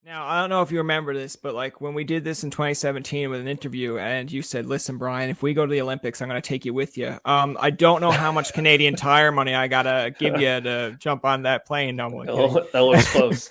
Now, I don't know if you remember this, but like when we did this in 2017 with an interview and you said, listen, Brian, if we go to the Olympics, I'm going to take you with you. I don't know how much Canadian Tire money I got to give you to jump on that plane. No, I'm only kidding. Oh, that was close.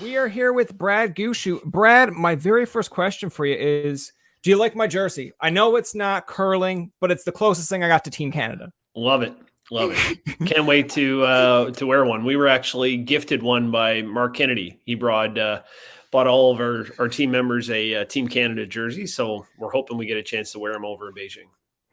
We are here with Brad Gushue. Brad, my very first question for you is, do you like my jersey? I know it's not curling, but it's the closest thing I got to Team Canada. Love it. Love it. Can't wait to wear one. We were actually gifted one by Mark Kennedy. He bought all of our team members a Team Canada jersey, so we're hoping we get a chance to wear them over in Beijing.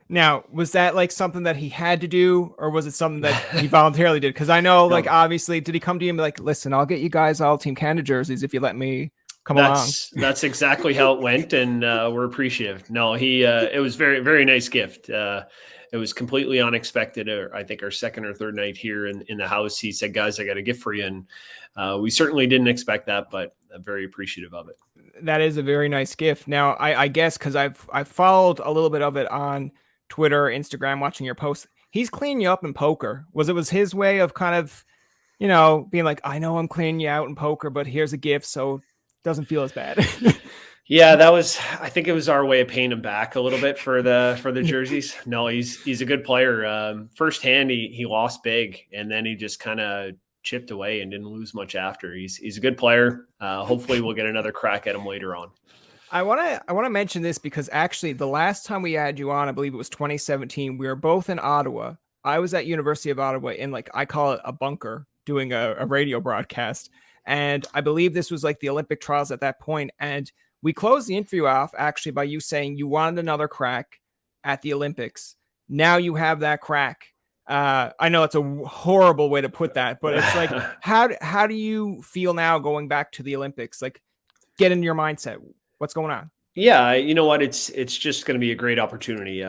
Now, was that like something that he had to do, or was it something that he voluntarily did? Because I know, like, obviously, did he come to you and be like, listen, I'll get you guys all Team Canada jerseys if you let me come along? That's exactly how it went, and we're appreciative. No, it was very, very nice gift. It was completely unexpected. I think our second or third night here in the house, he said, guys, I got a gift for you. And we certainly didn't expect that, but I'm very appreciative of it. That is a very nice gift. Now, I guess because I've followed a little bit of it on Twitter, Instagram, watching your posts. He's cleaning you up in poker. Was his way of kind of, being like, I know I'm cleaning you out in poker, but here's a gift, so it doesn't feel as bad. Yeah, I think it was our way of paying him back a little bit for the jerseys. No, he's a good player. Firsthand, he lost big, and then he just kind of chipped away and didn't lose much after. He's a good player. Hopefully we'll get another crack at him later on. I want to mention this because actually the last time we had you on, I believe it was 2017. We were both in Ottawa. I was at University of Ottawa in I call it a bunker, doing a radio broadcast. And I believe this was like the Olympic trials at that point. And we closed the interview off actually by you saying you wanted another crack at the Olympics. Now you have that crack. I know it's a horrible way to put that, but it's like, how do you feel now going back to the Olympics? Like, get into your mindset. What's going on? Yeah, you know what? It's just going to be a great opportunity.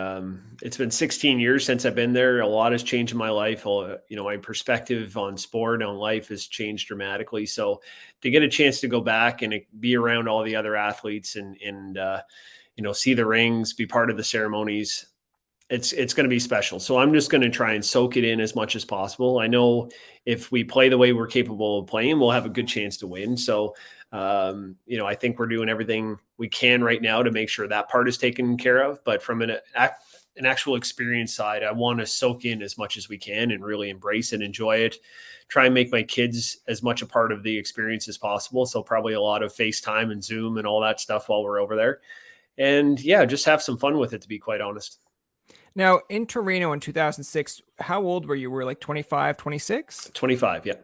It's been 16 years since I've been there. A lot has changed in my life. My perspective on sport, on life has changed dramatically. So to get a chance to go back and be around all the other athletes and see the rings, be part of the ceremonies, it's going to be special. So I'm just going to try and soak it in as much as possible. I know if we play the way we're capable of playing, we'll have a good chance to win. So I think we're doing everything we can right now to make sure that part is taken care of. But from an actual experience side, I want to soak in as much as we can and really embrace and enjoy it. Try and make my kids as much a part of the experience as possible. So probably a lot of FaceTime and Zoom and all that stuff while we're over there. And yeah, just have some fun with it, to be quite honest. Now, in Torino in 2006, how old were you? Were like 25, 26? 25, yeah.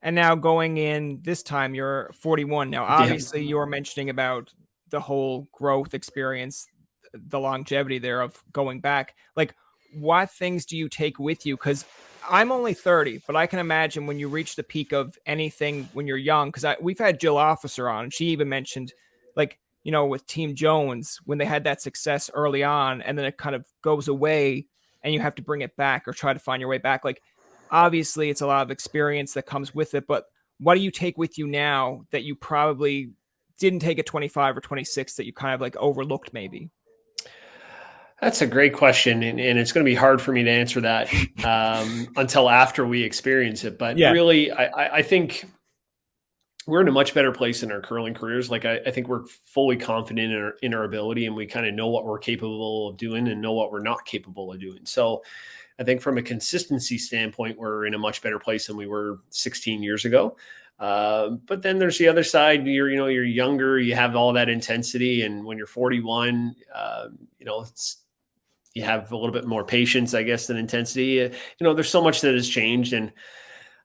And now going in this time, you're 41. Now, obviously, you were mentioning about the whole growth experience, the longevity there of going back. Like, what things do you take with you? Because I'm only 30, but I can imagine when you reach the peak of anything when you're young, because we've had Jill Officer on, and she even mentioned, like, with Team Jones, when they had that success early on, and then it kind of goes away, and you have to bring it back or try to find your way back. Like, obviously, it's a lot of experience that comes with it, but what do you take with you now that you probably didn't take at 25 or 26 that you kind of like overlooked maybe? That's a great question, and it's going to be hard for me to answer that until after we experience it. But really, I think we're in a much better place in our curling careers. Like I think we're fully confident in our ability, and we kind of know what we're capable of doing and know what we're not capable of doing. So I think from a consistency standpoint, we're in a much better place than we were 16 years ago. But then there's the other side. You're younger, you have all that intensity, and when you're 41, you have a little bit more patience, I guess, than intensity. There's so much that has changed, and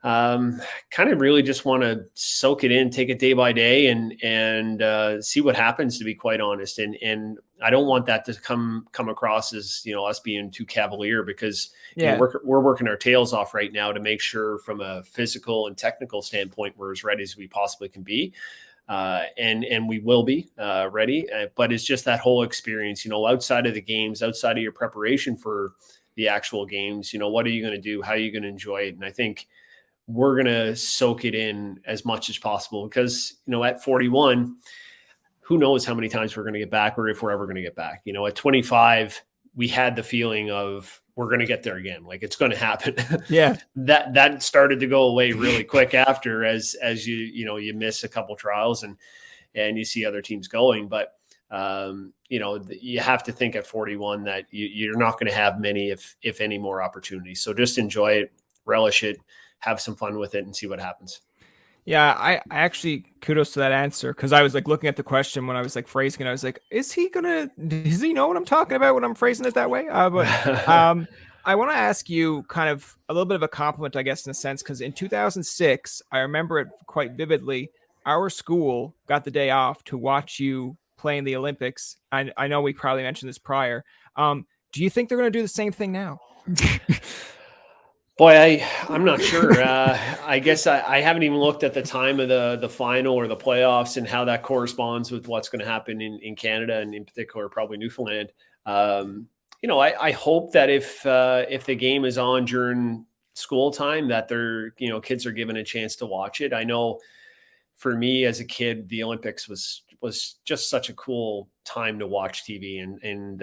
kind of really just want to soak it in, take it day by day, and see what happens, to be quite honest. And I don't want that to come across as us being too cavalier, because we're working our tails off right now to make sure from a physical and technical standpoint we're as ready as we possibly can be. And we will be ready, but it's just that whole experience, outside of the games, outside of your preparation for the actual games, what are you going to do? How are you going to enjoy it? And I think we're going to soak it in as much as possible, because, at 41, who knows how many times we're going to get back, or if we're ever going to get back. You know, at 25, we had the feeling of we're going to get there again. Like it's going to happen. Yeah. that started to go away really quick after, as you miss a couple trials and you see other teams going. But, you have to think at 41 that you're not going to have many, if any more opportunities. So just enjoy it, relish it, have some fun with it, and see what happens. Yeah, I actually kudos to that answer, because I was like looking at the question when I was like phrasing it. I was like, does he know what I'm talking about when I'm phrasing it that way? But I want to ask you kind of a little bit of a compliment, I guess, in a sense, because in 2006, I remember it quite vividly. Our school got the day off to watch you play in the Olympics. I know we probably mentioned this prior. Do you think they're going to do the same thing now? Boy, I'm not sure. I guess I haven't even looked at the time of the final or the playoffs and how that corresponds with what's going to happen in Canada, and in particular, probably Newfoundland. I hope that if the game is on during school time, that kids are given a chance to watch it. I know for me as a kid, the Olympics was just such a cool time to watch TV, and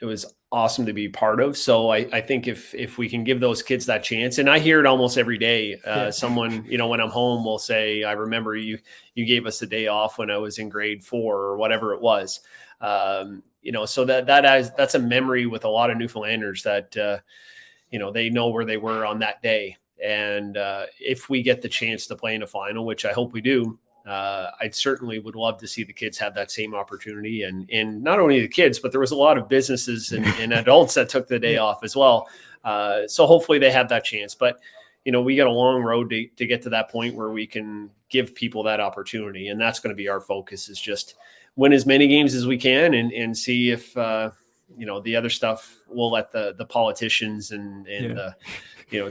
it was awesome to be part of. So I think if we can give those kids that chance, and I hear it almost every day, someone, when I'm home will say, I remember you gave us the day off when I was in grade 4 or whatever it was. So that's a memory with a lot of Newfoundlanders that, they know where they were on that day. And if we get the chance to play in a final, which I hope we do, I certainly would love to see the kids have that same opportunity, and not only the kids, but there was a lot of businesses and adults that took the day off as well. So hopefully they have that chance, but we got a long road to get to that point where we can give people that opportunity. And that's going to be our focus, is just win as many games as we can and see if, the other stuff we'll let the politicians and the,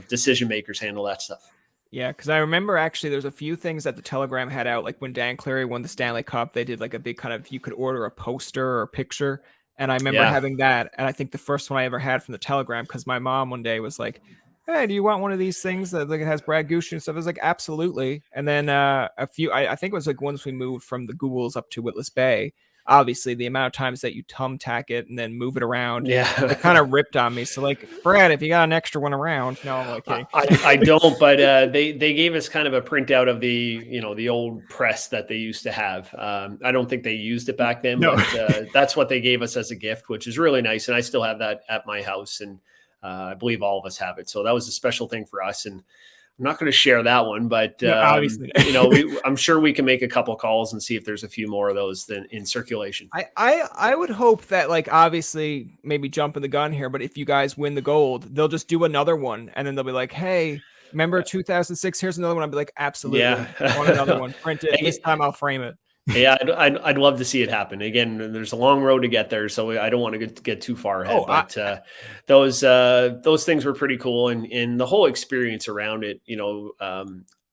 decision makers handle that stuff. Yeah, because I remember actually there's a few things that the Telegram had out, like when Dan Cleary won the Stanley Cup, they did like a big kind of, you could order a poster or a picture. And I remember having that. And I think the first one I ever had from the Telegram, because my mom one day was like, hey, do you want one of these things that like it has Brad Gushue and stuff? I was like, absolutely. And then a few, I think it was like once we moved from the Googles up to Witless Bay, obviously the amount of times that you thumbtack it and then move it around, it kind of ripped on me. So like, Brad, if you got an extra one around, no, I'm like, kidding. I don't, but they gave us kind of a printout of the old press that they used to have. I don't think they used it back then, no. But that's what they gave us as a gift, which is really nice. And I still have that at my house, and I believe all of us have it. So that was a special thing for us. And I'm not going to share that one, but obviously, I'm sure we can make a couple calls and see if there's a few more of those than in circulation. I would hope that, like, obviously maybe jumping the gun here, but if you guys win the gold, they'll just do another one, and then they'll be like, hey, remember 2006? Here's another one. I'll be like, absolutely. Yeah. I want another one. Print it. This time I'll frame it. Yeah, I'd love to see it happen. Again, there's a long road to get there, so I don't want to get too far ahead. But those things were pretty cool, and the whole experience around it,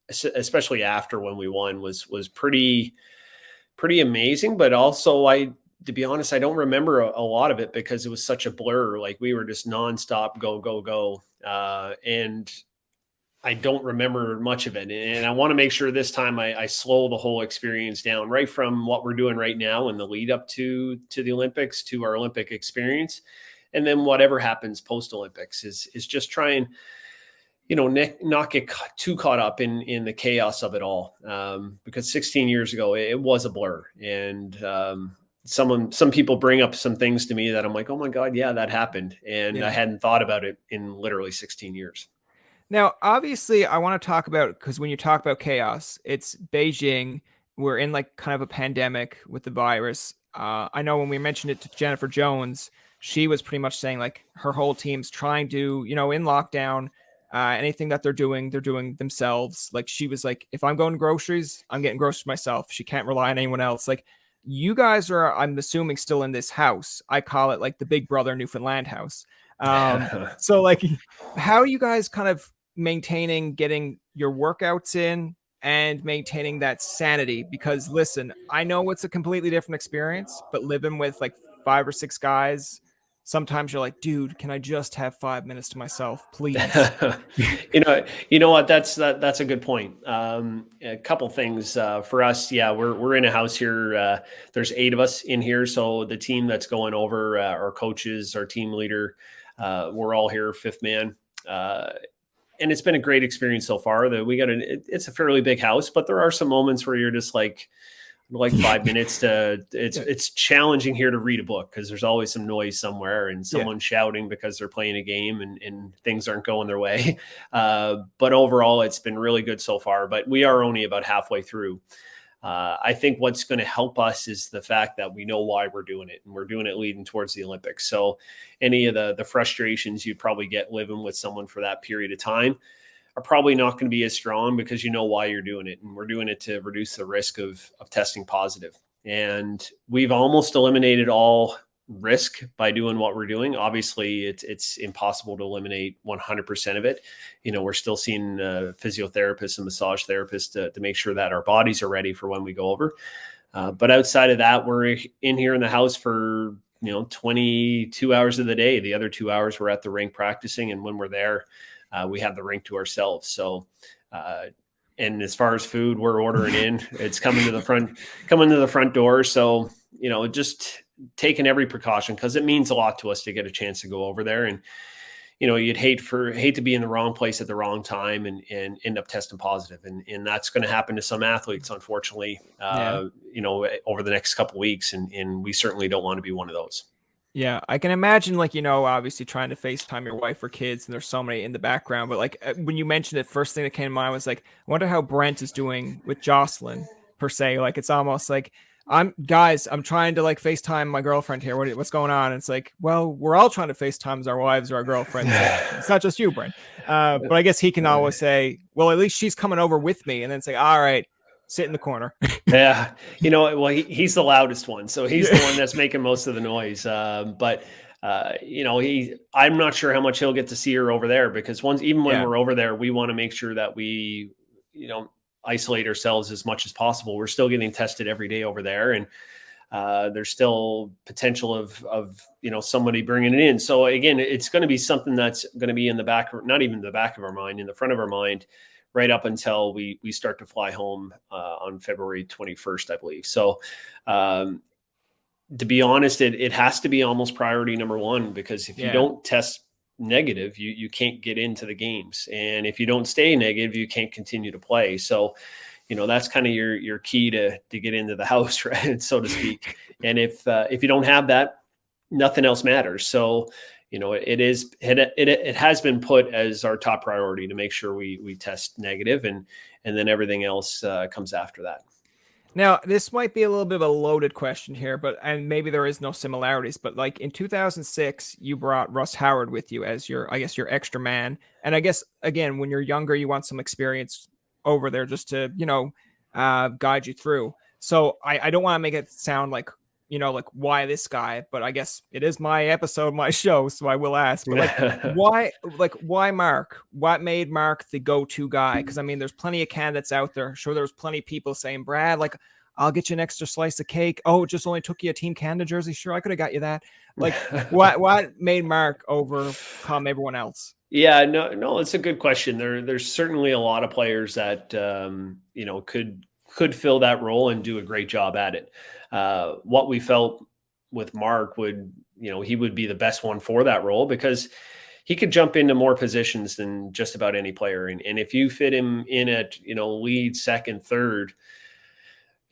especially after when we won, was pretty amazing. But also, to be honest, I don't remember a lot of it because it was such a blur. Like we were just nonstop go, and I don't remember much of it. And I want to make sure this time I slow the whole experience down, right from what we're doing right now in the lead up to the Olympics, to our Olympic experience. And then whatever happens post Olympics is just try and, not get too caught up in the chaos of it all. Because 16 years ago, it was a blur. And some people bring up some things to me that I'm like, oh my God, yeah, that happened. And I hadn't thought about it in literally 16 years. Now, obviously, I want to talk about, because when you talk about chaos, it's Beijing. We're in like kind of a pandemic with the virus. I know when we mentioned it to Jennifer Jones, she was pretty much saying like her whole team's trying to, in lockdown, anything that they're doing themselves. Like she was like, if I'm going to groceries, I'm getting groceries myself. She can't rely on anyone else. Like you guys are, I'm assuming, still in this house. I call it like the Big Brother Newfoundland house. So like, how are you guys kind of maintaining getting your workouts in and maintaining that sanity? Because listen, I know it's a completely different experience, but living with like 5 or 6 guys sometimes you're like, dude, can I just have 5 minutes to myself, please? You know what? That's a good point. A couple things for us. Yeah, we're in a house here. There's 8 of us in here, so the team that's going over, our coaches, our team leader, we're all here, fifth man. And it's been a great experience so far. That it's a fairly big house, but there are some moments where you're just like 5 minutes to it's challenging here to read a book because there's always some noise somewhere and someone shouting because they're playing a game and things aren't going their way. But overall, it's been really good so far, but we are only about halfway through. I think what's going to help us is the fact that we know why we're doing it, and we're doing it leading towards the Olympics. So any of the frustrations you'd probably get living with someone for that period of time are probably not going to be as strong because you know why you're doing it. And we're doing it to reduce the risk of testing positive. And we've almost eliminated all risk by doing what we're doing. Obviously, it's impossible to eliminate 100% of it. We're still seeing physiotherapists and massage therapists to make sure that our bodies are ready for when we go over. But outside of that, we're in here in the house for 22 hours of the day. The other 2 hours we're at the rink practicing, and when we're there, we have the rink to ourselves. So, and as far as food, we're ordering in. It's coming to the front door. So, just taking every precaution because it means a lot to us to get a chance to go over there. And you'd hate to be in the wrong place at the wrong time and end up testing positive. And that's going to happen to some athletes, unfortunately. Over the next couple of weeks, and we certainly don't want to be one of those. Yeah, I can imagine, obviously trying to FaceTime your wife or kids, and there's so many in the background. But when you mentioned it, first thing that came to mind was I wonder how Brent is doing with Jocelyn per se. It's almost like I'm trying to FaceTime my girlfriend here. What's going on? And it's well, we're all trying to FaceTime our wives or our girlfriends. It's not just you, Brent. But I guess he can always say, well, at least she's coming over with me, and then say, all right, sit in the corner. Yeah. Well, he's the loudest one. So he's the one that's making most of the noise. But I'm not sure how much he'll get to see her over there because when we're over there, we want to make sure that we, isolate ourselves as much as possible. We're still getting tested every day over there. And there's still potential of somebody bringing it in. So again, it's going to be something that's going to be in the back, not even the back of our mind, in the front of our mind, right up until we start to fly home on February 21st, I believe. So to be honest, it has to be almost priority number one, because if you don't test negative, you can't get into the games. And if you don't stay negative, you can't continue to play. So, that's kind of your key to get into the house, right, so to speak. And if you don't have that, nothing else matters. So, it has been put as our top priority to make sure we test negative, and then everything else comes after that. Now, this might be a little bit of a loaded question here, and maybe there is no similarities, but in 2006, you brought Russ Howard with you as your extra man. And I guess, again, when you're younger, you want some experience over there just to, guide you through. So I don't want to make it sound like why this guy, but I guess it is my episode, my show, so I will ask. But why Mark? What made Mark the go-to guy? Because there's plenty of candidates out there. Sure, there was plenty of people saying, Brad, I'll get you an extra slice of cake. Oh, it just only took you a Team Canada jersey. Sure, I could have got you that. What made Mark overcome everyone else? Yeah, no, it's a good question. There's certainly a lot of players that could fill that role and do a great job at it. What we felt with Mark he would be the best one for that role, because he could jump into more positions than just about any player. And if you fit him in at, lead, second, third,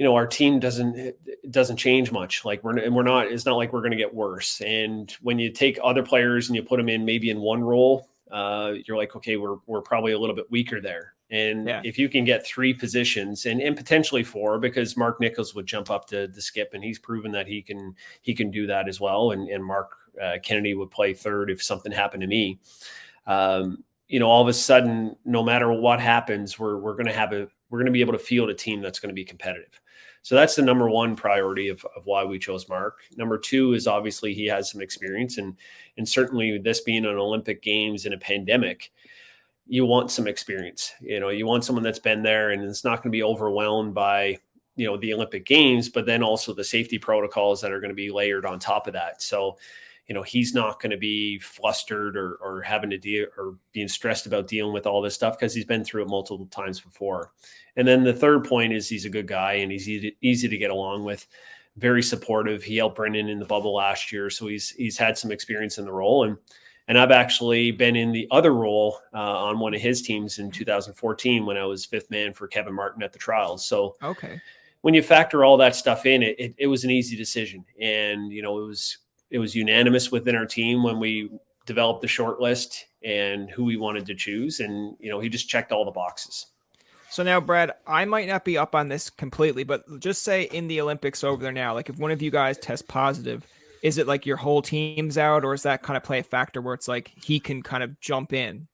our team doesn't change much. It's not like we're going to get worse. And when you take other players and you put them in maybe in one role, you're like, okay, we're probably a little bit weaker there. And if you can get 3 positions and potentially 4, because Mark Nichols would jump up to skip, and he's proven that he can do that as well. And Mark Kennedy would play third if something happened to me. All of a sudden, no matter what happens, we're going to be able to field a team that's going to be competitive. So that's the number one priority of why we chose Mark. Number 2 is obviously he has some experience, and certainly this being an Olympic Games in a pandemic, you want some experience. You want someone that's been there and it's not going to be overwhelmed by, the Olympic Games, but then also the safety protocols that are going to be layered on top of that. So, he's not going to be flustered or having to deal or being stressed about dealing with all this stuff because he's been through it multiple times before. And then the third point is he's a good guy and he's easy to get along with, very supportive. He helped Brendan in the bubble last year, so he's had some experience in the role. And I've actually been in the other role on one of his teams in 2014 when I was fifth man for Kevin Martin at the trials. So okay, when you factor all that stuff in, it was an easy decision. And, it was unanimous within our team when we developed the short list and who we wanted to choose. And, he just checked all the boxes. So now, Brad, I might not be up on this completely, but just say in the Olympics over there now, like if one of you guys tests positive, is it like your whole team's out, or is that kind of play a factor where it's like he can kind of jump in?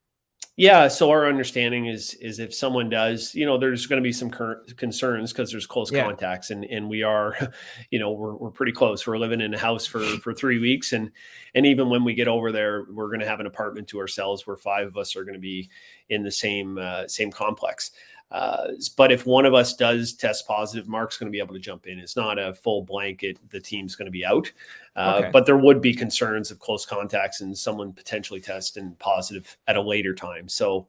Yeah. So our understanding is if someone does, there's going to be some current concerns because there's close contacts and we are, we're pretty close. We're living in a house for 3 weeks. And even when we get over there, we're going to have an apartment to ourselves where 5 of us are going to be in the same complex. But if one of us does test positive, Mark's going to be able to jump in. It's not a full blanket. The team's going to be out. But there would be concerns of close contacts and someone potentially testing positive at a later time. So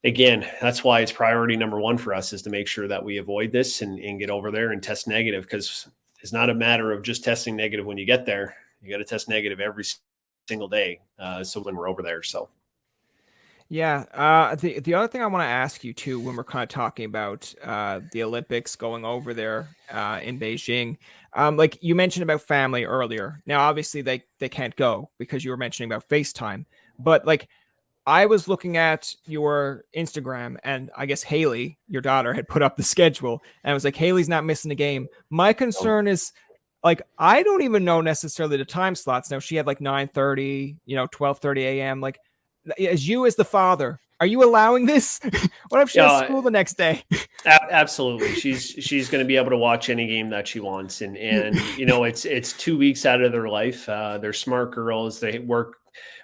again, that's why it's priority number one for us is to make sure that we avoid this and get over there and test negative, because it's not a matter of just testing negative when you get there. You got to test negative every single day. So when we're over there, so. Yeah. The other thing I want to ask you too, when we're kind of talking about the Olympics going over there in Beijing, like you mentioned about family earlier. Now, obviously they can't go because you were mentioning about FaceTime, but like I was looking at your Instagram and I guess Haley, your daughter, had put up the schedule and I was like, Haley's not missing a game. My concern is like, I don't even know necessarily the time slots. Now she had like 9:30, 12:30 a.m. Like, as the father, are you allowing this? What if she has school the next day? Absolutely. She's going to be able to watch any game that she wants. And it's 2 weeks out of their life. They're smart girls. They work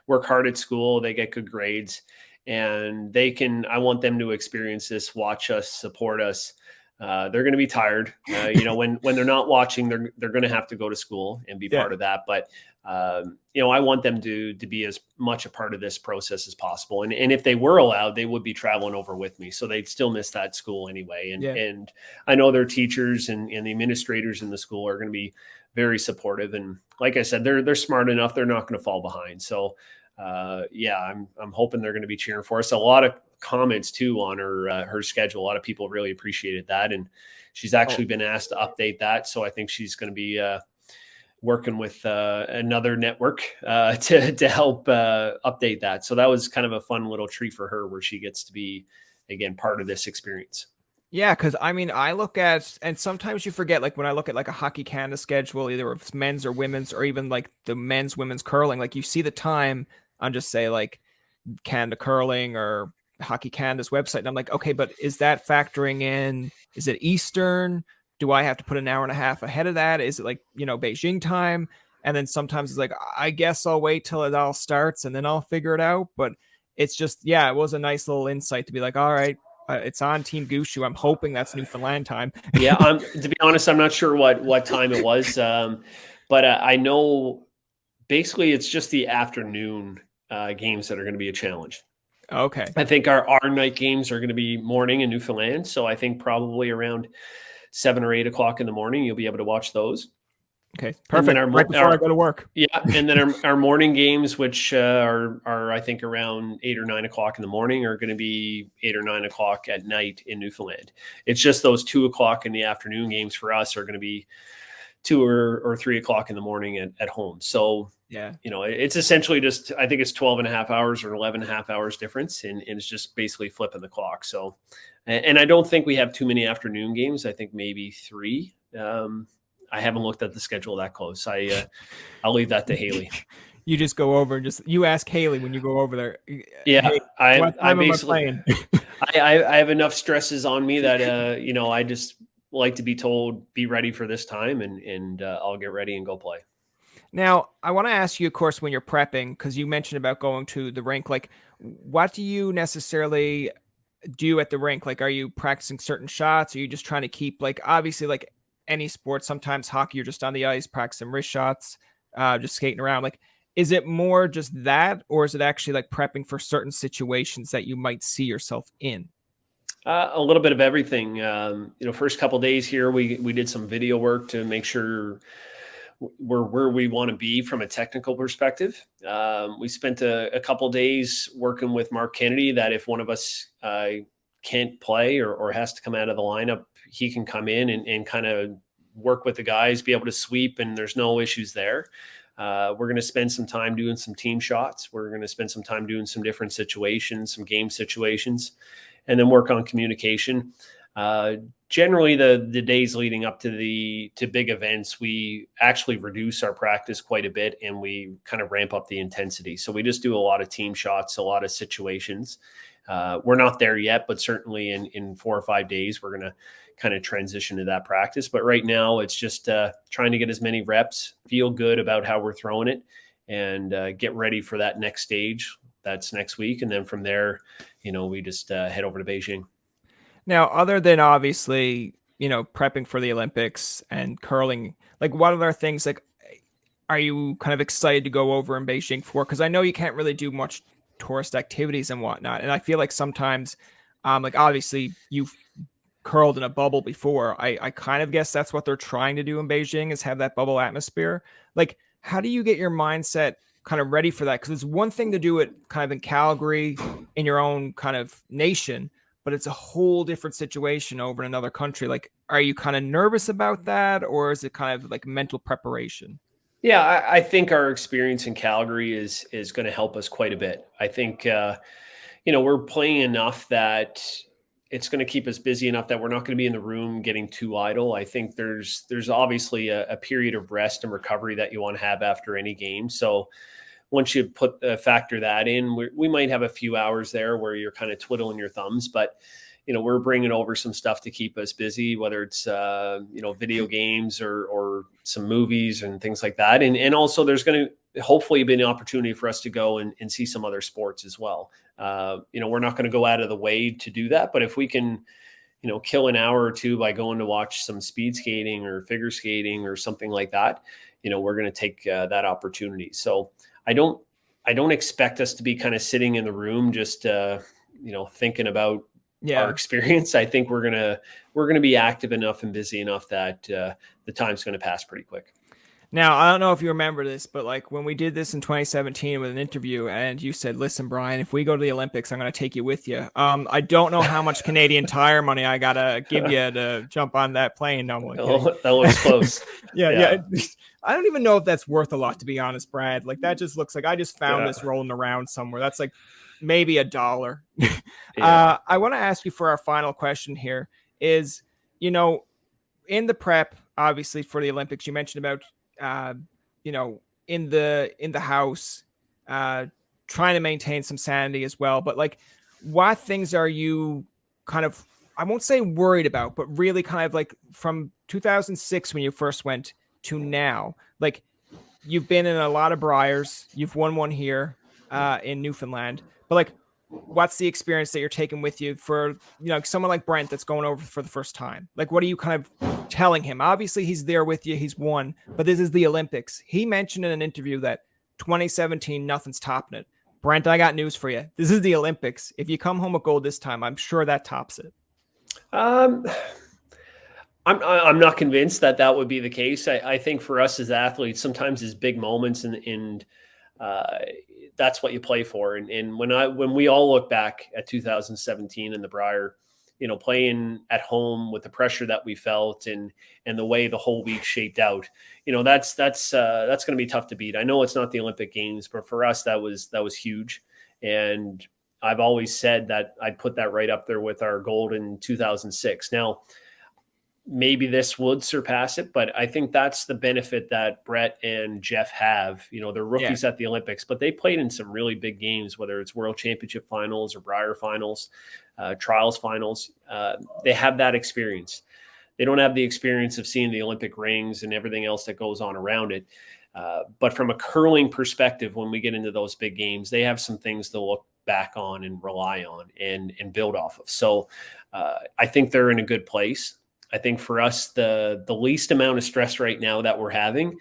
hard at school. They get good grades and I want them to experience this, watch us, support us. They're going to be tired. When they're not watching, they're going to have to go to school and be part of that. But I want them to be as much a part of this process as possible. And if they were allowed, they would be traveling over with me. So they'd still miss that school anyway. And I know their teachers and the administrators in the school are going to be very supportive. And like I said, they're smart enough. They're not going to fall behind. So I'm hoping they're going to be cheering for us. A lot of comments too on her schedule. A lot of people really appreciated that. And she's actually been asked to update that. So I think she's going to be, working with another network to help update that. So that was kind of a fun little treat for her where she gets to be, again, part of this experience. Yeah, because I mean, I look at, and sometimes you forget, like when I look at like a Hockey Canada schedule, either if it's men's or women's, or even like the women's curling, like you see the time on just say like Canada Curling or Hockey Canada's website. And I'm like, okay, but is that factoring in? Is it Eastern? Do I have to put an hour and a half ahead of that? Is it like, Beijing time? And then sometimes it's like, I guess I'll wait till it all starts and then I'll figure it out. But it's just, it was a nice little insight to be like, all right, it's on Team Gushue. I'm hoping that's Newfoundland time. Yeah, to be honest, I'm not sure what time it was. But I know basically it's just the afternoon games that are going to be a challenge. Okay. I think our night games are going to be morning in Newfoundland. So I think probably around 7 or 8 o'clock in the morning, you'll be able to watch those. Okay, perfect. Right before I go to work. Yeah, and then our morning games, which are I think around 8 or 9 o'clock in the morning, are going to be 8 or 9 o'clock at night in Newfoundland. It's just those 2 o'clock in the afternoon games for us are going to be 2 or 3 o'clock in the morning at home. So it's essentially just, I think it's 12 and a half hours or 11 and a half hours difference, and it's just basically flipping the clock. So. And I don't think we have too many afternoon games. I think maybe 3. I haven't looked at the schedule that close. I'll leave that to Haley. You just go over and you ask Haley when you go over there. Yeah, hey, I basically I have enough stresses on me that I just like to be told, be ready for this time, and I'll get ready and go play. Now, I want to ask you, of course, when you're prepping, because you mentioned about going to the rink, like what do you necessarily do at the rink? Like, are you practicing certain shots? Are you just trying to keep, like, obviously, like any sport, sometimes hockey, you're just on the ice practicing wrist shots. just skating around. Like, is it more just that, or is it actually like prepping for certain situations that you might see yourself in? A little bit of everything. First couple days here, we did some video work to make sure we're where we want to be from a technical perspective. We spent a couple days working with Mark Kennedy that if one of us can't play or has to come out of the lineup, he can come in and kind of work with the guys, be able to sweep, and there's no issues there. We're going to spend some time doing some team shots. We're going to spend some time doing some different situations, some game situations, and then work on communication. Generally, the days leading up to big events, we actually reduce our practice quite a bit, and we kind of ramp up the intensity. So we just do a lot of team shots, a lot of situations. We're not there yet, but certainly in 4 or 5 days, we're going to kind of transition to that practice. But right now, it's just trying to get as many reps, feel good about how we're throwing it, and get ready for that next stage. That's next week. And then from there, we just head over to Beijing. Now, other than obviously, prepping for the Olympics and curling, like what other things like are you kind of excited to go over in Beijing for? Because I know you can't really do much tourist activities and whatnot, and I feel like sometimes, like obviously you've curled in a bubble before. I kind of guess that's what they're trying to do in Beijing is have that bubble atmosphere. Like, how do you get your mindset kind of ready for that? Because it's one thing to do it kind of in Calgary in your own kind of nation, but it's a whole different situation over in another country. Like, are you kind of nervous about that, or is it kind of like mental preparation? Yeah, I think our experience in Calgary is going to help us quite a bit. I think we're playing enough that it's going to keep us busy enough that we're not going to be in the room getting too idle. I think there's obviously a period of rest and recovery that you want to have after any game. So once you factor that in, we might have a few hours there where you're kind of twiddling your thumbs, but we're bringing over some stuff to keep us busy, whether it's video games or some movies and things like that. And also there's going to hopefully be an opportunity for us to go and see some other sports as well. We're not going to go out of the way to do that, but if we can, kill an hour or two by going to watch some speed skating or figure skating or something like that, we're going to take that opportunity. So I don't expect us to be kind of sitting in the room just thinking about our experience. I think we're gonna be active enough and busy enough that the time's going to pass pretty quick. Now, I don't know if you remember this, but like when we did this in 2017 with an interview and you said, listen, Brian, if we go to the Olympics, I'm going to take you with you. I don't know how much Canadian Tire money I got to give you to jump on that plane. No, that looks close. yeah. I don't even know if that's worth a lot, to be honest, Brad. Like that just looks like I just found this rolling around somewhere. That's like maybe $1. I want to ask you for our final question here is, in the prep, obviously for the Olympics, you mentioned about, in the house, trying to maintain some sanity as well. But like, what things are you kind of, I won't say worried about, but really kind of like from 2006 when you first went to now, like you've been in a lot of briars, you've won one here in Newfoundland, but like, what's the experience that you're taking with you for, someone like Brent that's going over for the first time? Like, what are you kind of telling him? Obviously he's there with you, he's won, but this is the Olympics. He mentioned in an interview that 2017, nothing's topping it. Brent, I got news for you. This is the Olympics. If you come home with gold this time, I'm sure that tops it. I'm not convinced that would be the case. I think for us as athletes, sometimes it's big moments and that's what you play for. And when we all look back at 2017 in the Brier, playing at home with the pressure that we felt and the way the whole week shaped out, that's going to be tough to beat. I know it's not the Olympic Games, but for us, that was huge. And I've always said that I'd put that right up there with our gold in 2006. Now, maybe this would surpass it, but I think that's the benefit that Brett and Jeff have. They're rookies at the Olympics, but they played in some really big games, whether it's World Championship finals or Brier finals, trials finals. They have that experience. They don't have the experience of seeing the Olympic rings and everything else that goes on around it. But from a curling perspective, when we get into those big games, they have some things to look back on and rely on and build off of. So I think they're in a good place. I think for us, the least amount of stress right now that we're having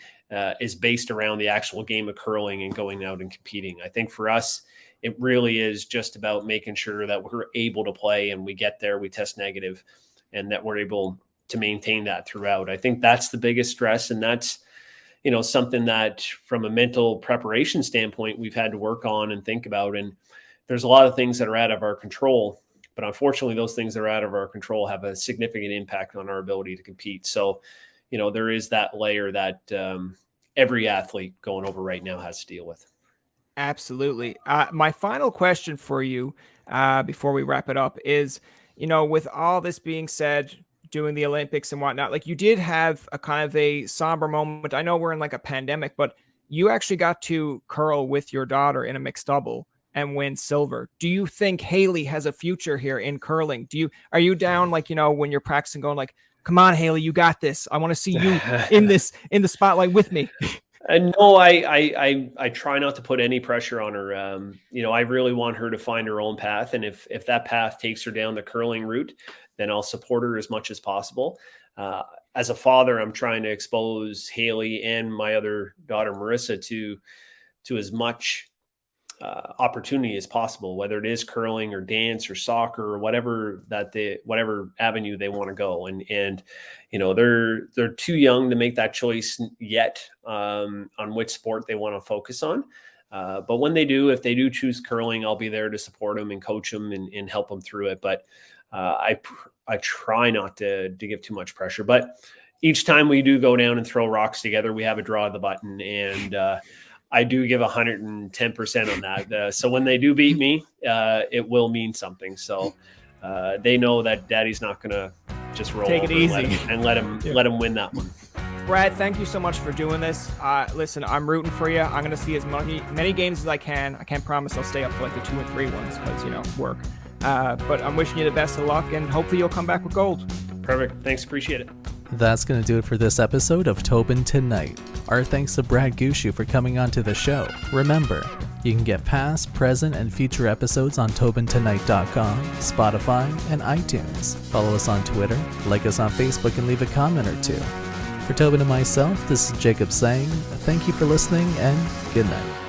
is based around the actual game of curling and going out and competing. I think for us, it really is just about making sure that we're able to play and we get there, we test negative, and that we're able to maintain that throughout. I think that's the biggest stress. And that's, something that from a mental preparation standpoint, we've had to work on and think about. And there's a lot of things that are out of our control, but unfortunately those things that are out of our control have a significant impact on our ability to compete. So, there is that layer that every athlete going over right now has to deal with. Absolutely. My final question for you before we wrap it up is, with all this being said, doing the Olympics and whatnot, like you did have a kind of a somber moment. I know we're in like a pandemic, but you actually got to curl with your daughter in a mixed double and win silver. Do you think Haley has a future here in curling? Are you down, like, when you're practicing, going like, come on, Haley, you got this. I want to see you in the spotlight with me. No, I try not to put any pressure on her. I really want her to find her own path. And if that path takes her down the curling route, then I'll support her as much as possible. As a father, I'm trying to expose Haley and my other daughter, Marissa, to as much opportunity as possible, whether it is curling or dance or soccer or whatever avenue they want to go. And they're too young to make that choice yet on which sport they want to focus on. But when they do, if they do choose curling, I'll be there to support them and coach them and help them through it. But I try not to give too much pressure. But each time we do go down and throw rocks together, we have a draw of the button, and I do give 110% on that. So when they do beat me, it will mean something. So they know that Daddy's not going to just roll take it easy and let him win that one. Brad, thank you so much for doing this. Listen, I'm rooting for you. I'm going to see as many games as I can. I can't promise I'll stay up for like the 2 and 3 ones because, work. But I'm wishing you the best of luck, and hopefully you'll come back with gold. Perfect. Thanks. Appreciate it. That's going to do it for this episode of Tobin Tonight. Our thanks to Brad Gushue for coming on to the show. Remember, you can get past, present, and future episodes on TobinTonight.com, Spotify, and iTunes. Follow us on Twitter, like us on Facebook, and leave a comment or two. For Tobin and myself, this is Jacob saying thank you for listening, and good night.